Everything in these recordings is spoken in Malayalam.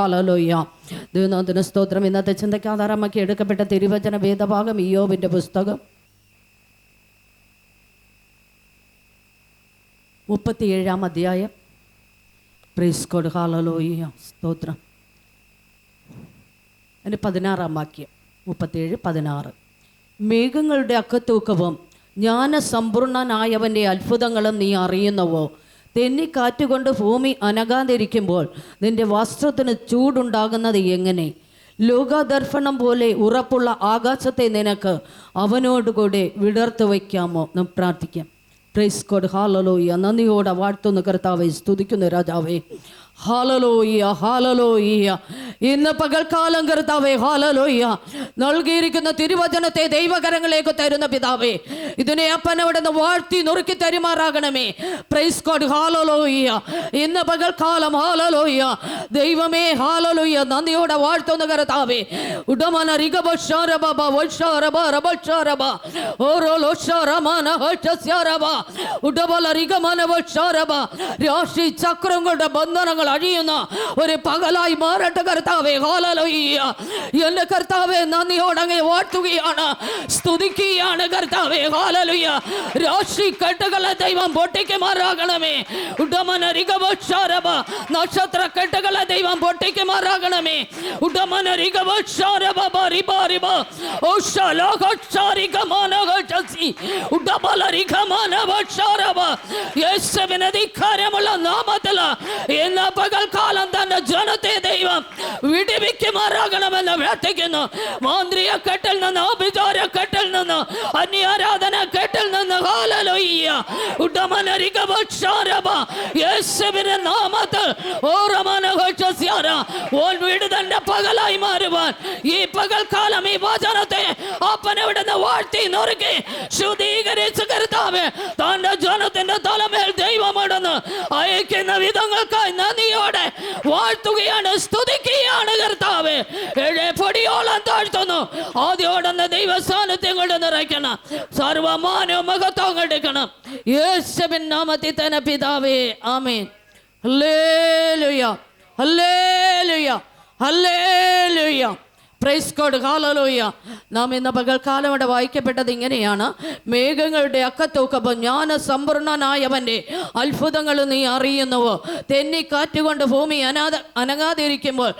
ഹാലലോയ്യ. ദൈവനാഥന് സ്തോത്രം. ഇന്നത്തെ ചിന്തയ്ക്ക് ആധാരമാക്കി എടുക്കപ്പെട്ട തിരുവചന വേദഭാഗം ഇയ്യോബിൻ്റെ പുസ്തകം 37-ാം അധ്യായം. Praise God. ഹാലലോയ്യ. സ്തോത്രം. അതിന് 16-ാം വാക്യം. 37:16. മേഘങ്ങളുടെ അക്കത്തൂക്കവും ജ്ഞാനസമ്പൂർണനായവൻ്റെ അത്ഭുതങ്ങളും നീ അറിയുന്നുവോ? തെന്നിക്കാറ്റുകൊണ്ട് ഭൂമി അനങ്ങാതിരിക്കുമ്പോൾ നിന്റെ വസ്ത്രത്തിന് ചൂടുണ്ടാകുന്നത് എങ്ങനെ? ലോകദർപ്പണം പോലെ ഉറപ്പുള്ള ആകാശത്തെ നിനക്ക് അവനോടുകൂടെ വിടർത്ത് വയ്ക്കാമോ? നാം പ്രാർത്ഥിക്കാം. Praise God. ഹാലലോയ്യ. നന്ദിയോടെ വാഴ്ത്തുന്ന കർത്താവേ, സ്തുതിക്കുന്ന രാജാവേ, ഹാലലോയ്യ, ഹാലലോയ്യ. ഇന്ന് പകൽക്കാലം കർത്താവേ, ഹാലലോയ്യ, നൽകിയിരിക്കുന്ന തിരുവചനത്തെ ദൈവകരങ്ങളിലേക്ക് തരുന്ന പിതാവേ, ഇതിനെ അപ്പനവിടെ നിന്ന് വാഴ്ത്തി നുറുക്കി തരുമാറാകണമേ. Price God. ഹാലലോയ്യ. ഇന്ന് പകൽക്കാലം ഹാലലോയ്യ ദൈവമേ, ഹാലലോയ്യ, നന്ദിയോടെ വാഴ്ത്തുന്ന കർത്താവേ, ഉടമന റിഗബശാരബ വശാരബ റബശാരബ ഓരോലോശാരമന ഹശസ്യാരബ ഉടബല റിഗമന വശാരബ. രാശി ചക്രങ്ങളുടെ ബന്ധനങ്ങൾ അഴിയുന്ന ഒരു പകലായി മാറട്ടെ കർത്താവേ. ഹാലലോയ്യ. എന്റെ കർത്താവേ, നന്ദിയോടങ്ങ് വാഴ്ത്തുകയാണ്, സ്തുതിക്കുകയാണ് കർത്താവേ. ഹാലലോയ്യ. രാശി കെട്ടുകളെ ദൈവം പൊട്ടിക്കുമാറാകണമേ. ഉടമന റിഗബശാരബ. നക്ഷത്ര കെട്ടുകളെ ദൈവം പൊട്ടിക്കുമാറാകണമേ. ഉടമന റിഗബശാരബ റിബ റിബ ഓശലോകശാരികമന ഹശസി ഉടബല റിഗമന വശാരബ. യേശുവിന്റെ അധികാരമുള്ള നാമത്തിൽ ഇന്ന് പകൽക്കാലം തന്നെ ജനത്തെ ദൈവം വിടുവിക്കുമാറാകണമെന്ന് പ്രാർത്ഥിക്കുന്നു. മാന്ത്രിക കെട്ടിൽ നിന്ന്, അഭിചാര കെട്ടിൽ നിന്ന്, അന്യാരാധന കെട്ടിൽ നിന്ന് ഹാലലോയ്യ ഉടമന റിഗബശാരബ. യേശുവിന്റെ നാമത്തിൽ ഓൻ വിടുതന്റെ പകലായി മാറുവാൻ ഈ പകൽക്കാലം ഈ വചനത്തെ അപ്പനവിടുന്ന് വാഴ്ത്തി നുറുക്കി ശുദ്ധീകരിച്ച് കർത്താവേ, തന്റെ ജനത്തിന്റെ തലമേൽ ദൈവമിടുന്ന് അയക്കുന്ന വിധങ്ങൾക്കായി നന്ദിയോടെ വാഴ്ത്തുകയാണ്, സ്തുതിക്കുകയാണ് കർത്താവേ. പൊടിയോളം താഴ്ത്തുന്നു. ആദ്യോടെന്ന് ദൈവസാന്നിധ്യം കൊണ്ട് നിറയ്ക്കണം, സർവമാനവും മഹത്വം എടുക്കണം. യേശുവിൻ നാമത്തിൽ തന്നെ പിതാവേ, ആമേൻ. ഹല്ലേലൂയ, ഹല്ലേലൂയ, ഹല്ലേലൂയ. Praise God. ഹാലലോയ്യ. നാം ഇന്ന് പകൽക്കാലം ഇവിടെ വായിക്കപ്പെട്ടത് ഇങ്ങനെയാണ്: മേഘങ്ങളുടെ അക്കത്തൂക്കവും ജ്ഞാനസമ്പൂർണനായവൻ്റെ അത്ഭുതങ്ങൾ നീ അറിയുന്നുവോ? തെന്നിക്കാറ്റുകൊണ്ട് ഭൂമി അനങ്ങാതിരിക്കുമ്പോൾ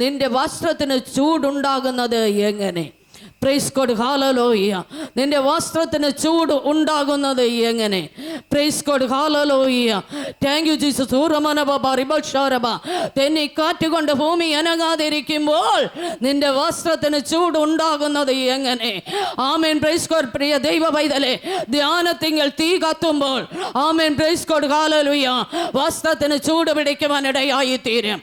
നിന്റെ വസ്ത്രത്തിന് ചൂടുണ്ടാകുന്നത് എങ്ങനെ? Praise God. ഹാലലോയ്യ. നിന്റെ വസ്ത്രത്തിന് ചൂട് ഉണ്ടാകുന്നത് എങ്ങനെ? Praise God. ഹാലലോയ്യ. Thank you Jesus. ഊറമനബ റിബശാരബ. തെന്നിക്കാറ്റുകൊണ്ട് ഭൂമി അനങ്ങാതിരിക്കുമ്പോൾ നിന്റെ വസ്ത്രത്തിന് ചൂട് ഉണ്ടാകുന്നത് എങ്ങനെ? ആമേൻ. Praise God. പ്രിയ ദൈവ പൈതലേ, ധ്യാനത്തിങ്കൽ തീ കത്തുമ്പോൾ ആമേൻ, പ്രൈസ് ഗോഡ്, ഹാലലുയ, വസ്ത്രത്തിന് ചൂട് പിടിക്കുവാനിടയായി തീരും.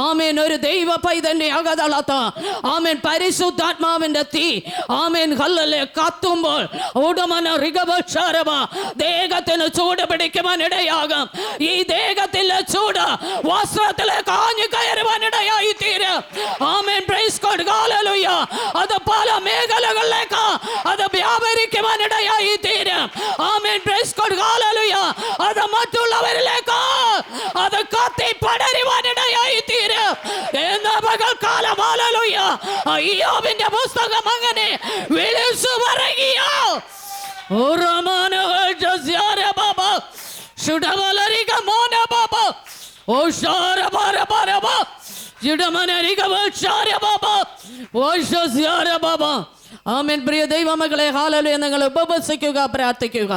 ആമേൻ. ഒരു ദൈവ പൈതന്റെ അകതളത്ത് ആമേൻ പരിശുദ്ധാത്മാവിന്റെ തീ ആമേൻ ഹല്ലേലൂയ കത്തുമ്പോൾ ഉടമന റിഗബശാരബ ദേഹത്തിന് ചൂട് പിടിക്കുവാനിടയാകും. ഈ ദേഹത്തിലെ ചൂട് വസ്ത്രത്തിലേക്ക് ആഞ്ഞു കയറുവാനിടയായി തീരും. ആമേൻ. Praise God. ഹല്ലേലൂയ. അത് പല മേഖലകളിലേക്ക് അത് വ്യാപരിക്കുവാനിടയായി തീരും. ആമേൻ. Praise God. ഹല്ലേലൂയ. അത് മറ്റുള്ളവരിലേക്ക് അത് കത്തി പടരുവാനിടയായി തീരും. എന്ന പകൽക്കാലം ഹല്ലേലൂയ ഇയ്യോബിന്റെ പുസ്തകം അങ്ങനെ വിളിച്ചു പറയുക. ആമേൻ. പ്രിയ ദൈവമക്കളെ, ഹല്ലേലൂയ, നിങ്ങൾ ഉപവസിക്കുക, പ്രാർത്ഥിക്കുക.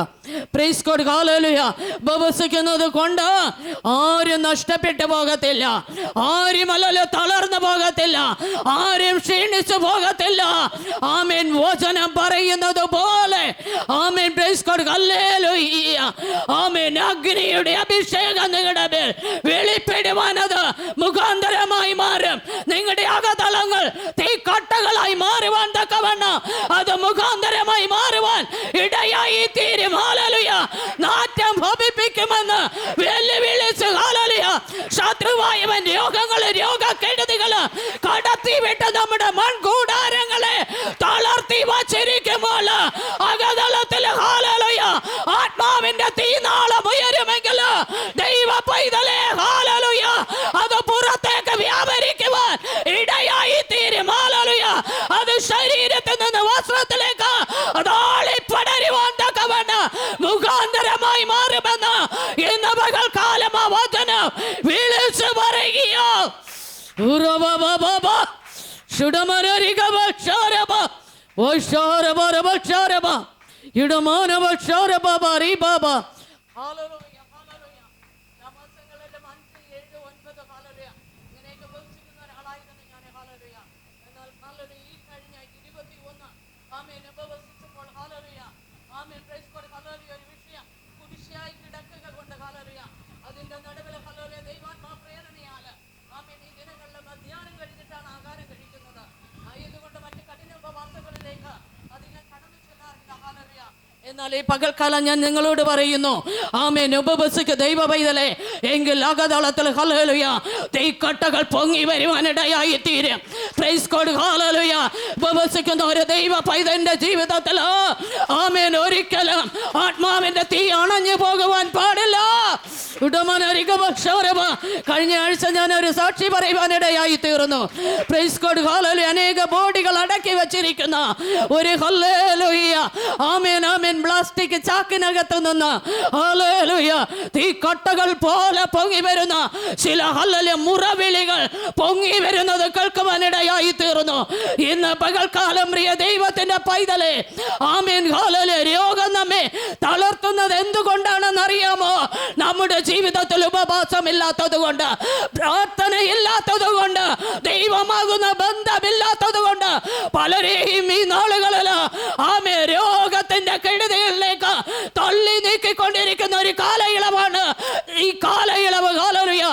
Price God. ഹല്ലേലൂയ. ഉപവസിക്കുന്നത് കൊണ്ട് ആരും നഷ്ടപ്പെട്ടു പോകത്തില്ല, ആരും അല്ലല്ലോ തളർന്നു പോകത്തില്ല, ആരും ക്ഷീണിച്ചു പോകത്തില്ല. ആമേൻ. വചനം പറയുന്നത് പോലെ ആമേൻ. Praise God. ഹല്ലേലൂയ. ആമേൻ. അഗ്നിയുടെ അഭിഷേകം നിങ്ങളുടെ മേൽ വെളിപ്പെടുവാനത് മുഖാന്തരമായി മാറും. നിങ്ങളുടെ അകതളങ്ങൾ തീക്കട്ടകളായി മാറുവാൻ തക്കവണ്ണം അത് മുഖാന്തരമായി മാറുവാൻ ഇടയായി തീരും. ഹല്ലേലൂയ. നാറ്റം ഭവിപ്പിക്കുമെന്ന് വെല്ലുവിളിച്ച് ഹല്ലേലൂയ ശത്രുവായവൻ രോഗങ്ങള് രോഗക്കെടുതികള് കടത്തിവിട്ട് നമ്മുടെ മൺകൂടാരങ്ങളെ തളർത്തി വച്ചിരിക്കുമ്പോൾ അകതളത്തിൽ ഹല്ലേലൂയ ആത്മാവിന്റെ തീനാളം ഉയരുമെങ്കിൽ ദൈവ പൈതലേ ഹല്ലേലൂയ അത് പുറത്തേക്ക് വ്യാപരിക്കും. വിടുതലായി മാറുമെന്ന് ഇന്ന് പകൽക്കാലം ആ വചനം വിളിച്ചു പറയുകയോ. അതിന്റെ നടുവിൽ ദൈവാത്മാ പ്രേരണയാൽ ഈ ദിനങ്ങളിലെ മധ്യാഹ്നം കഴിഞ്ഞിട്ടാണ് ആഹാരം കഴിക്കുന്നത്. ആയതുകൊണ്ട് മറ്റ് കഠിന ഉപവാസങ്ങളിലേക്ക് അതിനെ കടന്നു ചെല്ലാറില്ല. ഹല്ലേലൂയ. എന്നാൽ ഈ പകൽക്കാലം ഞാൻ നിങ്ങളോട് പറയുന്നു, ആമേൻ, ഉപവസിക്ക് ദൈവ പൈതലേ, എങ്കിൽ അകതളത്തിൽ ഹല്ലേലൂയ തീക്കട്ടകൾ പൊങ്ങി വരുവാനിടയായി തീരും. Price God. ഹല്ലേലൂയ. ഉപവസിക്കുന്ന ഒരു ദൈവ പൈതലിന്റെ ജീവിതത്തിൽ ആമേൻ ഒരിക്കലും ആത്മാവിന്റെ തീ അണഞ്ഞു പോകുവാൻ പാടില്ല. കഴിഞ്ഞ ആഴ്ച ഞാൻ ഒരു സാക്ഷി പറയുവാനിടയായി തീർന്നു. Price God. ഹല്ലേലൂയ. അനേക ബോഡികൾ അടക്കി വെച്ചിരിക്കുന്ന ഒരു ഹല്ലേലൂയ ആമേൻ ആമേൻ പ്ലാസ്റ്റിക് ചാക്കിനകത്ത് നിന്ന് ഹല്ലേലൂയ തീക്കട്ടകൾ പോലെ പൊങ്ങി വരുന്ന ചില ഹല്ലേലൂയ മുറവിളികൾ പൊങ്ങി വരുന്നത് കേൾക്കുവാനിടയായി തീർന്നു. ഇന്ന് പകൽക്കാലം പ്രിയ ദൈവത്തിന്റെ പൈതലേ, ആമേൻ ഹല്ലേലൂയ, രോഗം നമ്മെ തളർത്തുന്നത് എന്തുകൊണ്ടാണെന്ന് അറിയാമോ? നമ്മുടെ ജീവിതത്തിൽ ഉപവാസമില്ലാത്തത് കൊണ്ട്, പ്രാർത്ഥനയില്ലാത്തത് കൊണ്ട്, ദൈവമാകുന്ന ബന്ധമില്ലാത്തത് കൊണ്ട് പലരെയും ഈ നാളുകളിൽ ആമേ രോഗത്തിന്റെ കെടുതികളിലേക്ക് തള്ളി നീക്കിക്കൊണ്ടിരിക്കുന്ന ഒരു കാലയളവാണ് ഈ കാലയളവ്. ഹല്ലേലൂയ.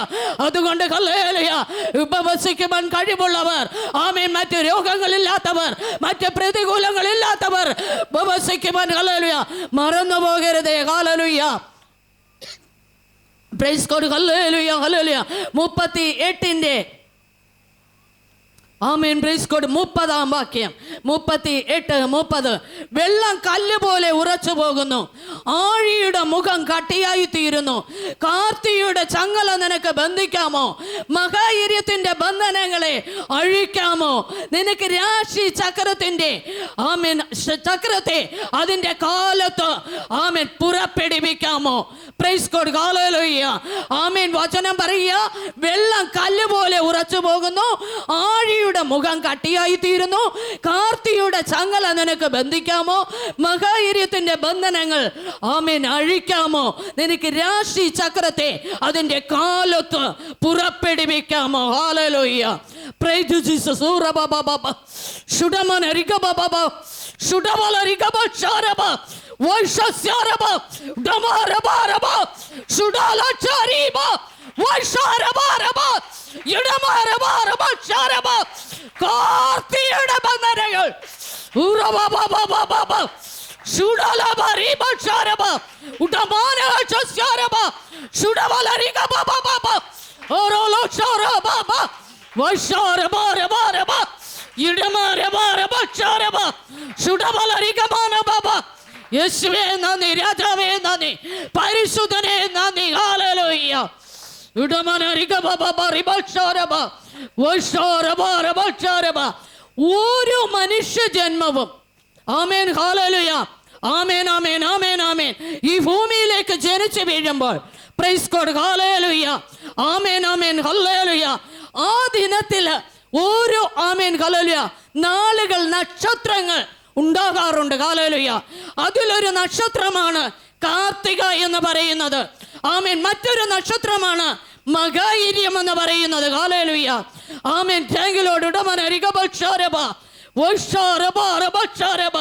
അതുകൊണ്ട് ഹല്ലേലൂയ, ഉപവസിക്കുവാൻ കഴിവുള്ളവർ, ആമേൻ, മറ്റ് രോഗങ്ങളില്ലാത്തവർ, മറ്റ് പ്രതികൂലങ്ങളില്ലാത്തവർ ഉപവസിക്കുവാൻ ഹല്ലേലൂയ മറന്നു പോകരുതേ. ഹല്ലേലൂയ. Praise God. ഹല്ലേലൂയ. ഹല്ലേലൂയ. 38 ആമേൻ. Praise God. 30-ാം വാക്യം. 38:30. വെള്ളം കല്ല് പോലെ ഉറച്ചു പോകുന്നു, ആഴിയുടെ മുഖം കട്ടിയായി തീരുന്നു. കാർത്തിയുടെ ചങ്ങല നിനക്ക് ബന്ധിക്കാമോ? മഹായിര്യത്തിന്റെ ബന്ധനങ്ങളെ അഴിക്കാമോ? നിനക്ക് രാശി ചക്രത്തിന്റെ ആമേൻ ചക്രത്തെ അതിന്റെ കാലത്ത് ആമേൻ പുറപ്പെടുവിക്കാമോ? Praise God. ഹല്ലേലൂയ. ആമേൻ. വചനം പറയുക, വെള്ളം കല്ല് പോലെ ഉറച്ചു പോകുന്നു, ആഴിയുടെ മുഖം കട്ടിയായി തീരുന്നു. കാർത്തിയുടെ ചങ്ങല നിനക്ക് ബന്ധിക്കാമോ? മഹായിര്യത്തിന്റെ ബന്ധനങ്ങൾ ആമേൻ അഴിക്കാമോ? നിനക്ക് രാശി ചക്രത്തെ അതിന്റെ കാലത്ത് പുറപ്പെടുവിക്കാമോ? ഹല്ലേലൂയ. Praise Jesus. ഊറബബബബ ശുഡമന റിഗബബബ ശുഡവല റിഗബശാരബ വൈശസ്യാരബ ഡമരബരബ ശുഡാലചാരിബ വൈശാരബരബ യഡമരബരബ ശാരബ. കാർത്തിയുടെ ബന്ധനങ്ങൾ ഊറബബബബബ ശുഡലബരിബ ശാരബ ഉഡമാനചസ്യാരബ ശുഡവലരിഗബബബ ഓരോലോ ശാരബബ വൈശാരബരബരബ യഡമരബരബ ശാരബ ശുഡവലരിഗബനബബ. യേശുവേ നന്ദി, രാജാവേ നന്ദി, പരിശുദ്ധനേ നന്ദി. ഹല്ലേലൂയ. ഓരോ മനുഷ്യ ജന്മവും ആമേൻ ഹല്ലേലൂയ ആമേൻ ആമേൻ ആമേൻ ആമേൻ ഈ ഭൂമിയിലേക്ക് ജനിച്ചു വീഴുമ്പോൾ പ്രൈസ് ഗോഡ് ഹല്ലേലൂയ ആമേൻ ആമേൻ ഹല്ലേലൂയ ആ ദിനത്തിൽ ഓരോ ആമേൻ ഹല്ലേലൂയ നാളുകൾ നക്ഷത്രങ്ങൾ ഉണ്ടാകാറുണ്ട്. ഹല്ലേലൂയ. അതിലൊരു നക്ഷത്രമാണ് കാർത്തിക എന്ന് പറയുന്നത്. ആമേൻ. മറ്റൊരു നക്ഷത്രമാണ് മഹായിര്യം എന്ന് പറയുന്നത്. ഹല്ലേലൂയ ആമേൻ. Thank you Lord. ഉടമനരികബക്ഷാരബ വക്ഷാരബാരബക്ഷാരബ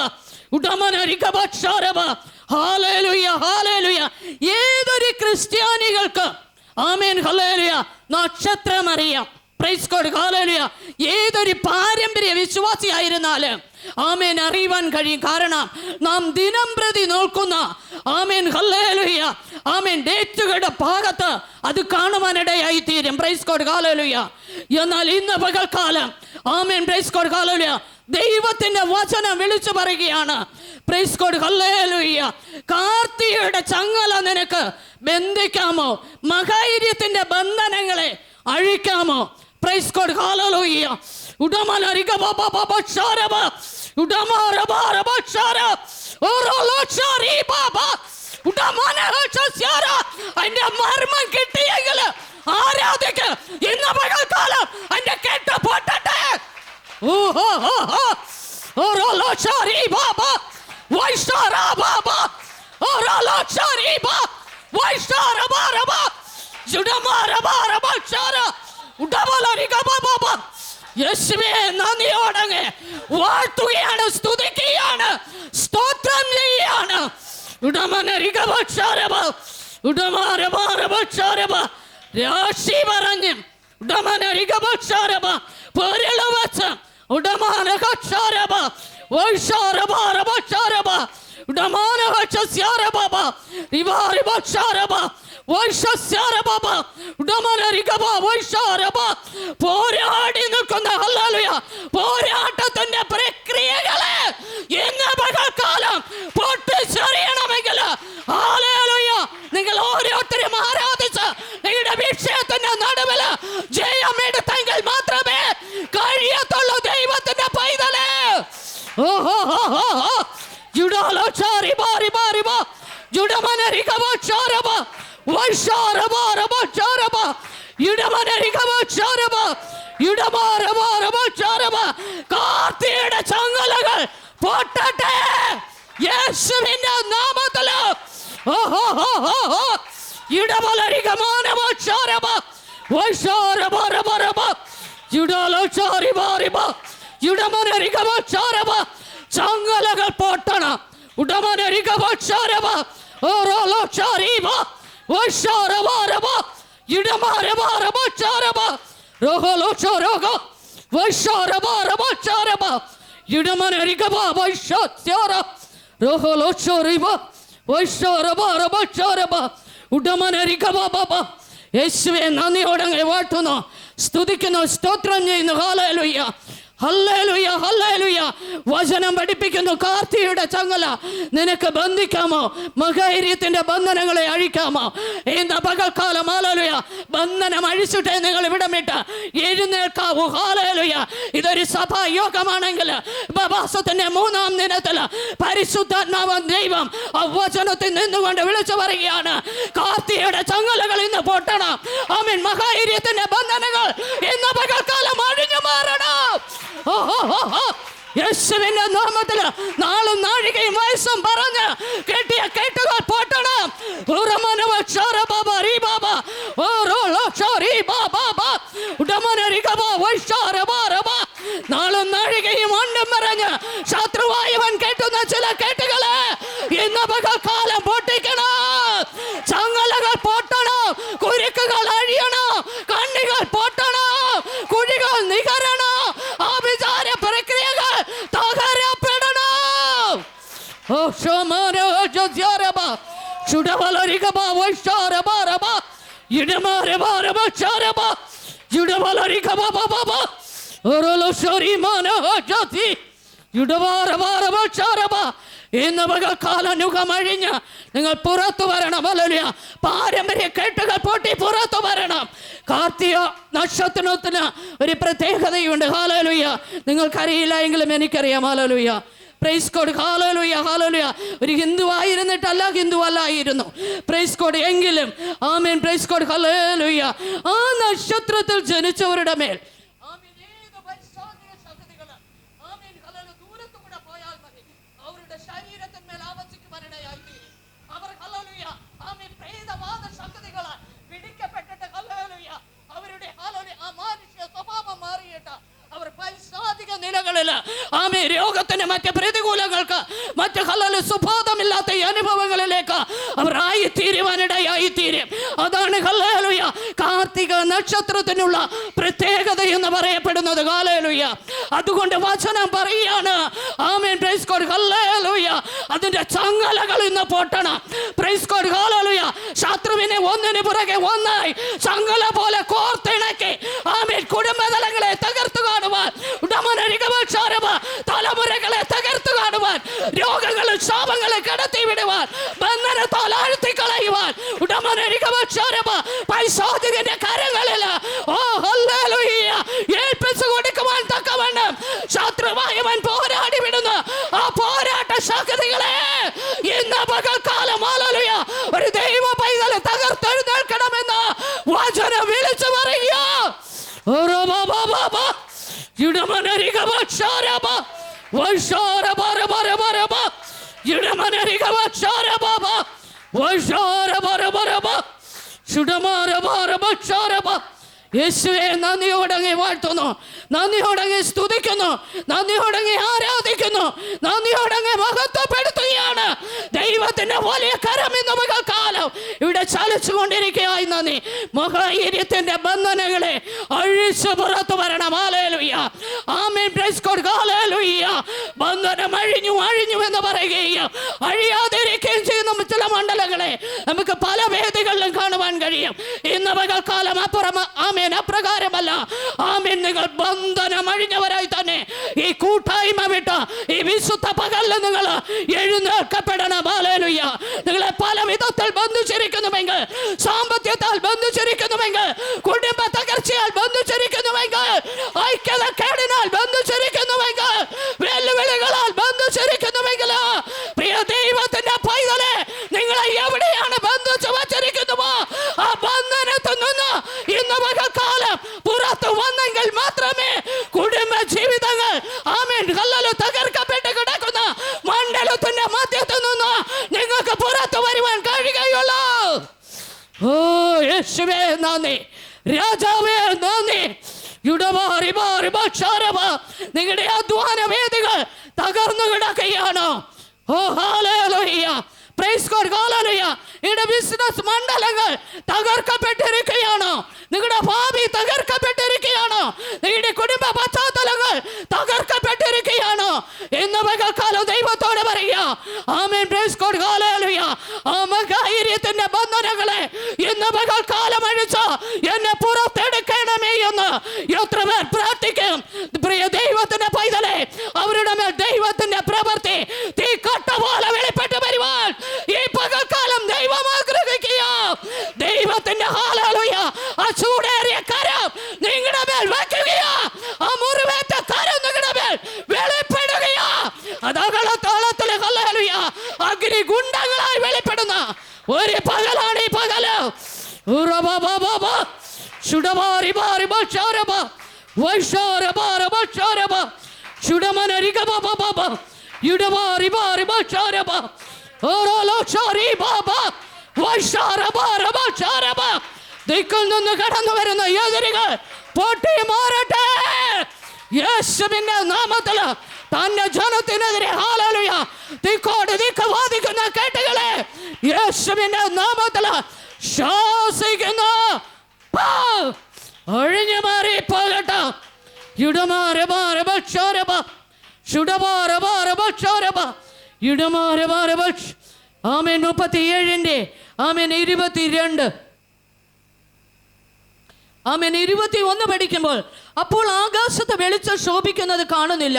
ഉടമനരികബക്ഷാരബ. ഹല്ലേലൂയ ഹല്ലേലൂയ. ഏതൊരു ക്രിസ്ത്യാനികൾക്ക് ആമേൻ ഹല്ലേലൂയ നക്ഷത്രം അറിയാം. പ്രൈസ് ഗോഡ് ഹല്ലേലൂയ. ഏതൊരു പാരമ്പര്യ വിശ്വാസിയായിരുന്നാലും ആമേൻ അറിയുവാൻ കഴിയും. കാരണം നാം ദിനം പ്രതി നോക്കുന്ന ആമേൻ ഹല്ലേലൂയ ആമേൻ ഡേറ്റുകളുടെ ഭാഗത്ത് അത് കാണുവാനിടയായി തീരും. Price God hallelujah. എന്നാൽ ഇന്ന് പകൽക്കാലം ആമേൻ പ്രൈസ് ഗോഡ് ഹല്ലേലൂയ ദൈവത്തിന്റെ വചനം വിളിച്ചു പറയുകയാണ്. Price God hallelujah. കാർത്തിയുടെ ചങ്ങല നിനക്ക് ബന്ധിക്കാമോ? മഹായിര്യത്തിന്റെ ബന്ധനങ്ങളെ അഴിക്കാമോ? പ്രൈസ് ഗോഡ് ഹല്ലേലൂയ. ഉടമനരികബബബബക്ഷാരബ ഉടമരബരബക്ഷാര ഓരോലോക്ഷാരിബബ അതിന്റെ മർമ്മം കിട്ടിയെങ്കിൽ ആരാധിക്ക്. ഇന്ന് പകൽക്കാലം അതിന്റെ കെട്ട് പൊട്ടട്ടെ. യേശുവേ നന്ദിയോടങ്ങ് വാഴ്ത്തുകയാണ്, സ്തുതിക്കുകയാണ്, സ്തോത്രം ചെയ്യാണ്. രാശി പറഞ്ഞ് പോരാടി നിൽക്കുന്ന പോരാട്ടത്തിന്റെ പ്രക്രിയകളെ ഇന്ന് പകൽക്കാലം പൊട്ടിച്ചെറിയണമെങ്കിൽ നിങ്ങൾ ഓരോരുത്തരും ആരാധിച്ച് നിങ്ങളുടെ വിഷയത്തിന്റെ നടുവിൽ ജയമെടുത്തെങ്കിൽ മാത്രമേ കഴിയത്തുള്ളൂ. ദൈവത്തിന്റെ പൈതലേ, കാർത്തിയുടെ ചങ്ങലകൾ പൊട്ടട്ടെ യേശുവിന്റെ നാമത്തില്. ചങ്ങലകൾ പൊട്ടണം. യേശുവേ നന്ദിയോടങ്ങ് വാഴ്ത്തുന്നു, സ്തുതിക്കുന്നു, സ്തോത്രം ചെയ്യുന്നു. ഹല്ലേലൂയ, ഹല്ലേലൂയ, ഹല്ലേലൂയ. വചനം പഠിപ്പിക്കുന്നു, കാർത്തിയുടെ ചങ്ങല നിനക്ക് ബന്ധിക്കാമോ? മഹാര്യത്തിന്റെ ബന്ധനങ്ങളെ അഴിക്കാമോ? ഇന്ന് പകൽക്കാലം ഹല്ലേലൂയ ബന്ധനം അഴിച്ചിട്ടേ നിങ്ങൾ ഇവിടമിട്ട് എഴുന്നേൽക്കാവൂ. ഹല്ലേലൂയ. ഇതൊരു സഭാ യോഗമാണെങ്കിൽ ഉപവാസത്തിന്റെ 3-ാം ദിനത്തിൽ പരിശുദ്ധാത്മാവൻ ദൈവം ആ വചനത്തിൽ നിന്നുകൊണ്ട് വിളിച്ചു പറയുകയാണ്, കാർത്തിയുടെ ചങ്ങലകൾ ഇന്ന് പൊട്ടണം. ആമേൻ. മഹാര്യത്തിന്റെ ബന്ധനങ്ങൾ ഇന്ന് പകൽക്കാലം അഴിഞ്ഞു മാറണം. യേശുവിന്റെ നാമത്തിൽ നാളും നാഴികയും വയസ്സും പറഞ്ഞ് കെട്ടിയ കെട്ടുകൾ പൊട്ടണം. നാളും നാഴികയും ഒന്നും പറഞ്ഞ് ശത്രുവായവൻ കെട്ടുന്ന ചില കെട്ടുകളെ ഇന്ന് പകൽക്കാലം പൊട്ടിക്കണം. ചങ്ങലകൾ പൊട്ടണം, കുരുക്കുകൾ അഴിയണം, കണ്ണികൾ പൊട്ടണം, കുഴികൾ നികരണം, ആഭിചാര പ്രക്രിയകൾ തകരപ്പെടണം. ഇന്ന് പകൽക്കാലം യുഗമഴിഞ്ഞ് നിങ്ങൾ പുറത്തു വരണം. ഹല്ലേലൂയ. പാരമ്പര്യ കെട്ടുകൾ പൊട്ടി പുറത്തു വരണം. കാർത്തിക നക്ഷത്രത്തിന് ഒരു പ്രത്യേകതയുണ്ട്. ഹല്ലേലൂയ. നിങ്ങൾക്കറിയില്ല എങ്കിലും എനിക്കറിയാം. Hallelujah. Price code. Hallelujah, hallelujah. ഒരു ഹിന്ദു ആയിരുന്നിട്ടല്ല, ഹിന്ദു അല്ലായിരുന്നു. Price code. എങ്കിലും ആമേൻ. Price code. ഹല്ലേലൂയ. ആ നക്ഷത്രത്തിൽ ജനിച്ചവരുടെ മേൽ ശരീരത്തിന്മേൽ ആവസിക്കുവാനിടയായി അവർ ഹല്ലേലൂയ ആമേൻ പ്രേതവാദ ശക്തികൾ പിടിക്കപ്പെട്ടിട്ട് ഹല്ലേലൂയ അവരുടെ ഹല്ലേലൂയ അമാനുഷ്യ സ്വഭാവം മാറിയിട്ട് അവർ പൈശാചിക നിലകളിൽ ആമേൻ രോഗത്തിന് മറ്റ് പ്രതികൂലങ്ങൾക്ക് മറ്റ് ഹല്ലേലൂയ സുബോധമില്ലാത്ത അനുഭവങ്ങളിലേക്ക് അവർ ആയിത്തീരുവാനിടയായി തീരും. അതാണ് ഹല്ലേലൂയ കാർത്തിക നക്ഷത്രത്തിനുള്ള പ്രത്യേകത എന്ന് പറയപ്പെടുന്നത്. ഹല്ലേലൂയ. അതുകൊണ്ട് വചനം പറയുകയാണ് ആമേൻ. Praise God. ഹല്ലേലൂയ. അതിന്റെ ചങ്ങലകൾ ഇന്ന് പൊട്ടണം. Price God. ഹല്ലേലൂയ. ശത്രുവിനെ ഒന്നിന് പുറകെ ഒന്നായി ചങ്ങല പോലെ കോർത്തിണക്കി ആമേൻ കുടുംബതലങ്ങളെ തകർത്തു കാണുവാൻ, തലമുറകളെ തകർത്തു കാണുവാൻ, രോഗങ്ങളും ശാപങ്ങളെ കടത്തി വിടുവാൻ, ബന്ധനത്താൽ ആഴ്ത്തി കളയുവാൻ പൈശാചികന്റെ കരങ്ങളിൽ ഏൽപ്പിച്ചു കൊടുക്കുവാൻ തക്കവണ്ണം ശത്രുവായവൻ പോരാടി വിടുന്നു. ആ പോരാട്ട ശക്തികളെ ഇന്ന് പകൽക്കാലം ഹല്ലേലൂയ തകർത്തെഴുന്നേൽക്കണമെന്ന് വചനം വിളിച്ചു പറയുക. യേശുവേ, നന്ദിയോടങ്ങി വാഴ്ത്തുന്നു, നന്ദിയോടങ്ങി സ്തുതിക്കുന്നു, നന്ദിയോടങ്ങി ആരാധിക്കുന്നു, നന്ദിയോടങ്ങി മഹത്വപ്പെടുത്തുകയാണ്. ദൈവത്തിന്റെ വലിയ കരം ഇന്ന് പകൽക്കാലം ഇവിടെ ചലിച്ചുകൊണ്ടിരിക്കുകയായി. നന്ദി. മഹായിരിത്തിന്റെ ബന്ധനങ്ങളെ അഴിച്ചു പുറത്തു വരണം. ഹല്ലേലൂയ, ആമേൻ, പ്രൈസ് ഗോഡ്, ഹല്ലേലൂയ. ബന്ധനം അഴിഞ്ഞു അഴിഞ്ഞു എന്ന് പറയുകയും അഴിയാതിരിക്കുകയും ചെയ്യുന്ന ചില മണ്ഡലങ്ങളെ നമുക്ക് പല വേദികളിലും കാണുവാൻ കഴിയും. ഇന്ന് പകൽക്കാലം അപ്രകാരമല്ല. ആമേൻ, നിങ്ങൾ ബന്ധനം അഴിഞ്ഞവരായി തന്നെ ഈ കൂട്ടായ്മ വിട്ട ഈ വിശുദ്ധ പകലിൽ നിങ്ങൾ എഴുന്നേൽക്കപ്പെടണം. ഹല്ലേലൂയ. നിങ്ങളെ പല വിധത്തിൽ ബന്ധിച്ചിരിക്കുന്നുവെങ്കിൽ, സാമ്പത്തികത്താൽ ബന്ധിച്ചിരിക്കുന്നുവെങ്കിൽ, കുടുംബ തകർച്ചയാൽ ബന്ധിച്ചിരിക്കുന്നുവെങ്കിൽ, ഐക്യതക്കേടിനാൽ ബന്ധിച്ചിരിക്കുന്നുവെങ്കിൽ, വെല്ലുവിളികളാൽ ബന്ധിച്ചിരിക്കുന്നുവെങ്കിൽ, പ്രിയ ദൈവത്തിന്റെ പൈതലെ, നിങ്ങളെ എവിടെയാണ് ബന്ധിച്ചു വച്ചിരിക്കുന്നുവോ ആ ബന്ധനത്തിൽ നിന്ന് ഇന്ന് പകൽക്കാലം പുറത്തു വന്നെങ്കിൽ മാത്രമേ കുടുംബ ജീവിതങ്ങൾ തകർക്കപ്പെട്ട് കിടക്കുന്ന മണ്ഡലത്തിന്റെ മധ്യത്തിൽ നിന്ന് നിങ്ങൾക്ക് പുറത്തു വരുവാൻ കഴിയുകയുള്ളൂ. ഓ യേശുവേ നന്ദി, രാജാവേ നന്ദി. നിങ്ങളുടെ അധ്വാന വേദികൾ തകർന്നു കിടക്കുകയാണോ? ഓ ഹല്ലേലൂയ, പ്രൈസ് ഗോഡ്, ഹല്ലേലൂയ. നിങ്ങളുടെ ബിസിനസ് മണ്ഡലങ്ങൾ തകർക്കപ്പെട്ടിരിക്കുകയാണോ? നിങ്ങളുടെ ഭാവി തകർക്കപ്പെട്ടിരിക്കുകയാണോ? നിങ്ങളുടെ കുടുംബ പശ്ചാത്തലങ്ങൾ തകർക്കപ്പെട്ടിരിക്കുകയാണോ? ഇന്ന് പകൽക്കാലം ദൈവത്തോട് പറയുക. ആമേൻ, പ്രൈസ് ഗോഡ്, ഹല്ലേലൂയ. ആ മഹായിരിത്തിന്റെ ബന്ധനങ്ങളെ ഇന്ന് പകൽക്കാലം അഴിച്ച് എന്നെ പുറത്തെടുക്കണമേ എന്ന് എത്ര പേർ പ്രാർത്ഥിക്കും? പ്രിയ ദൈവത്തിന്റെ പൈതലെ, അവരുടെ മേൽ ദൈവത്തിന്റെ പ്രവൃത്തി തീക്കട്ട പോലെ വെളിപ്പെട്ട് വരുവാൻ ഈ പകൽക്കാലം ദൈവം ആഗ്രഹിക്കുക. ദൈവത്തിന്റെ ഹല്ലേലൂയ ആ ചൂടേറിയ കരം നിങ്ങളുടെ മേൽ വയ്ക്കുകയാ. ആ മുറിവേറ്റ കരം നിങ്ങളുടെ മേൽ വെളിപ്പെടുകയാ. അതകളത്തോളത്തിൽ ഹല്ലേലൂയ അഗ്നികുണ്ഡങ്ങളായി വെളിപ്പെടുന്ന ഒരു പകലാണ് ഈ പകല്. ദിക്കിൽ നിന്ന് കടന്നു വരുന്ന എതിരികൾ പൊട്ടി മാറട്ടെ. യേശുവിന്റെ നാമത്തിൽ തന്റെ ജനത്തിനെതിരെ ഹല്ലേലൂയ ദിക്കോട് ദിക്ക് വാദിക്കുന്ന കേട്ടുകളെ യേശുവിന്റെ നാമത്തിൽ ശാസിക്കുന്നു. ഒഴിഞ്ഞു മാറി പോകട്ടെ. ആമേൻ 37 ആമേൻ 22 ആമേൻ 21 പഠിക്കുമ്പോൾ, അപ്പോൾ ആകാശത്ത് വെളിച്ചം ശോഭിക്കുന്നത് കാണുന്നില്ല,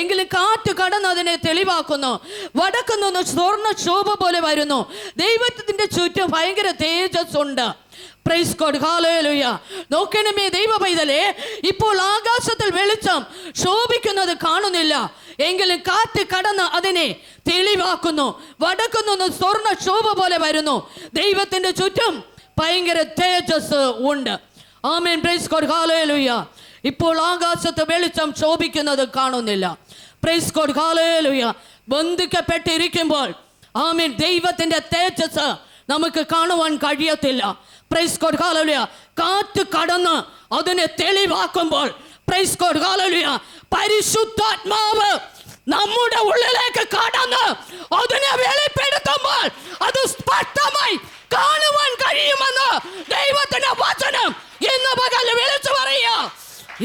എങ്കിലും കാറ്റ് കടന്ന് അതിനെ തെളിവാക്കുന്നു. വടക്കുനിന്ന് സ്വർണ്ണ ശോഭ പോലെ വരുന്നു. ദൈവത്തിന്റെ ചുറ്റും ഭയങ്കര തേജസ് ഉണ്ട്. Price God, hallelujah. നോക്കണമേ ദൈവ പൈതലേ, ഇപ്പോൾ ആകാശത്തിൽ വെളിച്ചം ശോഭിക്കുന്നത് കാണുന്നില്ല, എങ്കിലും കാറ്റ് കടന്ന് അതിനെ തെളിവാക്കുന്നു. വടക്കുനിന്ന് സ്വർണ്ണ ശോഭ പോലെ വരുന്നു. ദൈവത്തിന്റെ ചുറ്റും ഭയങ്കര തേജസ് ഉണ്ട്. ആമേൻ, പ്രൈസ് ഗോഡ്, ഹല്ലേലൂയ. ഇപ്പോൾ ആകാശത്ത് വെളിച്ചം ശോഭിക്കുന്നത് കാണുന്നില്ല. പ്രൈസ് ഗോഡ്, ഹല്ലേലൂയ. ബന്ധിക്കപ്പെട്ടിരിക്കുമ്പോൾ ആമേൻ ദൈവത്തിന്റെ തേജസ് നമുക്ക് കാണുവാൻ കഴിയത്തില്ല. പ്രൈസ് ഗോഡ്, ഹല്ലേലൂയ. കാറ്റ് കടന്ന് അതിനെ തെളിവാക്കുമ്പോൾ പ്രൈസ് ഗോഡ്, ഹല്ലേലൂയ, പരിശുദ്ധാത്മാവ് നമ്മുടെ ഉള്ളിലേക്ക് കടന്ന് അതിനെ വെളിപ്പെടുത്തുമ്പോൾ അത് സ്പഷ്ടമായി കാണുവാൻ കഴിയുമെന്ന് ദൈവത്തിന്റെ വചനം ഇന്ന് പകൽ വിളിച്ചു പറയുക.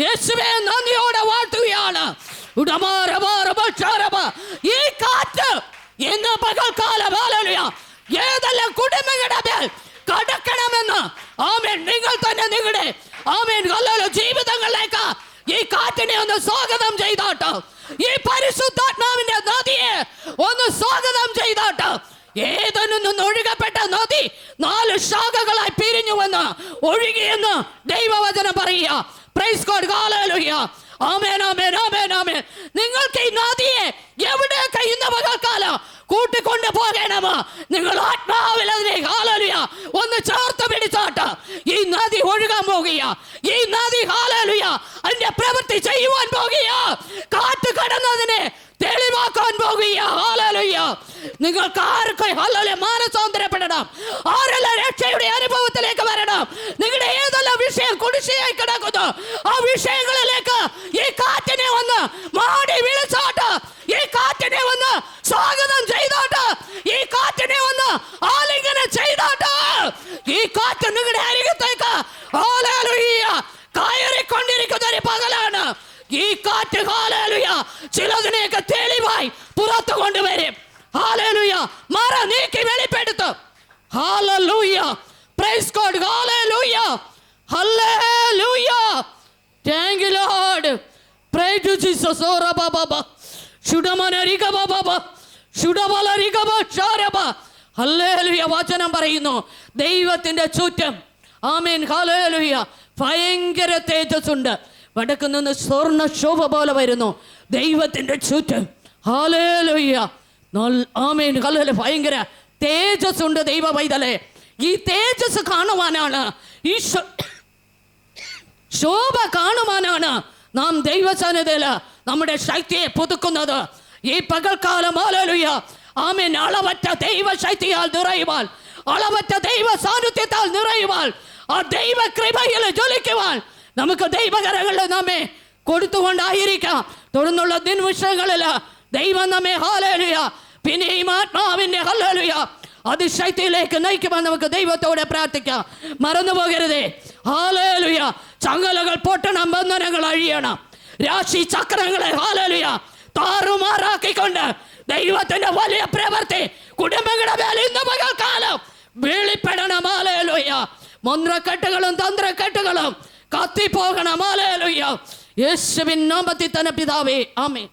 യേശുവേ നന്ദിയോടെ വാഴ്ത്തുകയാണ്. ഈ കാറ്റ് ഇന്ന് പകൽക്കാലം ഹല്ലേലൂയ ഏതെല്ലാം കുടുംബങ്ങളുടെ മേൽ കടക്കണമെന്ന് ആമേൻ നിങ്ങൾ തന്നെ നിങ്ങളുടെ ആമേൻ ഹല്ലേലൂയ ജീവിതങ്ങളിലേക്ക് ഈ കാറ്റിനെ ഒന്ന് സ്വാഗതം ചെയ്താട്ടോ. ഈ പരിശുദ്ധാത്മാവിന്റെ നദിയെ ഒന്ന് സ്വാഗതം ചെയ്താട്ടോ. ഏതെന്നും നിന്ന് ഒഴുകപ്പെട്ട നദി 4 ശാഖകളായി പിരിഞ്ഞുവെന്ന് ഒഴുകിയെന്ന് ദൈവവചനം പറയുക. പ്രൈസ് ഗോഡ്, ഹല്ലേലൂയ. ആമേൻ, ആമേൻ, ആമേൻ, ആമേൻ. നിങ്ങൾക്ക് ഈ നദിയെ എവിടേക്ക് ഇന്ന് പകൽക്കാലം കൂട്ടിക്കൊണ്ട് പോകണമോ? നിങ്ങൾ ആത്മാവിൽ അതിനെ ഹല്ലേലൂയ ഒന്ന് വിഷയം കുടിശ്ശിയായി കിടക്കുന്നു. ആ വിഷയങ്ങളിലേക്ക് ഈ കാറ്റിനെ വന്ന് മാടി വിളിച്ചോട്ട്, ഈ കാറ്റിനെ വന്ന് സ്വാഗതം ചെയ്തോട്ട്, ഈ കാറ്റിനെ വന്ന് ആലിംഗനം ചെയ്തോട്ട്. ഈ കാറ്റ് നിങ്ങളുടെ അരികത്തേക്ക് ഹല്ലേലൂയ കയറിക്കൊണ്ടിരിക്കുന്ന ഒരു പകലാണ് ഈ കാറ്റ്. ഹല്ലേലൂയ ചിലതിനെയൊക്കെ തെളിവായി പുറത്തു കൊണ്ടുവരും. ഹല്ലേലൂയ മറ നീക്കി വെളിപ്പെടുത്തും. ഹല്ലേലൂയ പ്രൈസ് ഗോഡ്. ഹല്ലേലൂയ ഹല്ലേലൂയ thank you Lord. Praise to Jesus. ഓ റബ ബബ ശുഡമന റിഗ ബബ ശുഡബല റിഗ ബശരബ. ഹല്ലേലൂയ വചനം പറയുന്നു ദൈവത്തിന്റെ ചുറ്റും ആമേൻ ഹല്ലേലൂയ ഭയങ്കര തേജസ്സുണ്ട്. വടക്ക് നിന്ന് സ്വർണ്ണ ശോഭ പോലെ വരുന്നു ദൈവത്തിന്റെ ചുറ്റും. ഹല്ലേലൂയ ആമേൻ ഹല്ലേലൂയ ഭയങ്കര തേജസ്സുണ്ട് ദൈവ പൈതലേ. ഈ തേജസ് കാണുവാനാണ്, ഈ ശോഭ കാണുവാനാണ് നാം ദൈവസന്നിധിയിൽ നമ്മുടെ ശക്തിയെ പുതുക്കുന്നത്. ഈ പകൽക്കാലം ഹല്ലേലൂയ ആമേൻ അളവറ്റ ദൈവ ശക്തിയാൽ നിറയുവാൻ, അളവറ്റ ദൈവ സാന്നിധ്യത്താൽ നിറയുവാൻ, ആ ദൈവ കൃപയിൽ ജ്വലിക്കുവാൻ നമുക്ക് ദൈവകരങ്ങളിൽ നമ്മെ കൊടുത്തുകൊണ്ടായിരിക്കാം. തുടർന്നുള്ള നിമിഷങ്ങളിൽ ദൈവം നമ്മെ ഹല്ലേലൂയ പിന്നെയും ആത്മാവിന്റെ ഹല്ലേലൂയ അതിശക്തിയിലേക്ക് നയിക്കുവാൻ നമുക്ക് ദൈവത്തോടെ പ്രാർത്ഥിക്കാം. മറന്നു പോകരുതേ. ഹല്ലേലൂയ ചങ്ങലകൾ പൊട്ടണം, ബന്ധനങ്ങൾ അഴിയണം, രാശി ചക്രങ്ങളെ ഹല്ലേലൂയ താറുമാറാക്കിക്കൊണ്ട് ദൈവത്തിന്റെ വലിയ പ്രവൃത്തി കുടുംബങ്ങളുടെ മേൽ ഇന്ന് പകൽക്കാലം വെളിപ്പെടണം. ഹല്ലേലൂയ മന്ത്രക്കെട്ടുകളും തന്ത്രക്കെട്ടുകളും കത്തിപ്പോകണം. ഹല്ലേലൂയ യേശുവിൻ നാമത്തിൽ തന്നെ പിതാവേ ആമേൻ.